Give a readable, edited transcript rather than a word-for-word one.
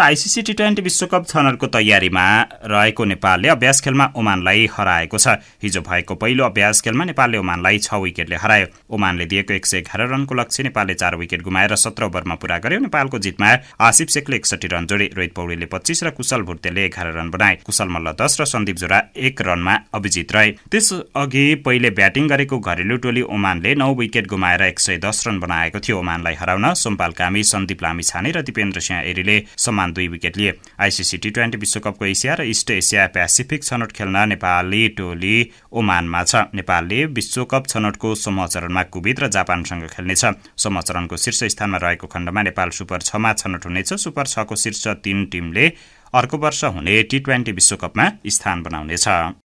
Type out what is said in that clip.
ICC टी20 विश्वकप छनौटको तयारीमा रहेको नेपालले अभ्यास खेलमा ओमानलाई हराएको छ। हिजो भएको पहिलो अभ्यास खेलमा नेपालले ओमानलाई 6 विकेटले हरायो। ओमानले दिएको 111 रनको लक्ष्य नेपालले 4 विकेट गुमाएर 17 ओभरमा पूरा गर्यो। नेपालको जितमा आसिफ शेखले 61 रन जोडे, रोहित पौडेलले 25 र कुशल भुर्तेलले 11 रन बनाए। कुशल मल्ल 10 र सन्दीप जोरा 1 रनमा अभिजित रहे। त्यसअघि पहिले ब्याटिङ गरेको घरेलु टोली ओमानले 9 विकेट गुमाएर 110 रन बनाएको थियो। ओमानलाई हराउन सोमपाल कामी, सन्दीप लामिछाने र दिपेन्द्र सिंह एरीले समान 2 विकेट लिए। आइसिसी टी20 विश्वकपको एसिया र इस्ट एसिया पेसिफिक छनौट खेल्न नेपाली टोली ओमानमा छ। नेपालले विश्वकप छनौटको समूह चरणमा कुवेत र जापानसँग खेल्नेछ। समूह चरणको शीर्ष स्थानमा रहेको खण्डमा नेपाल सुपर 6 मा छनौट हुनेछ। सुपर 6 को शीर्ष 3 टिमले अर्को वर्ष हुने टी20 विश्वकपमा स्थान बनाउनेछ।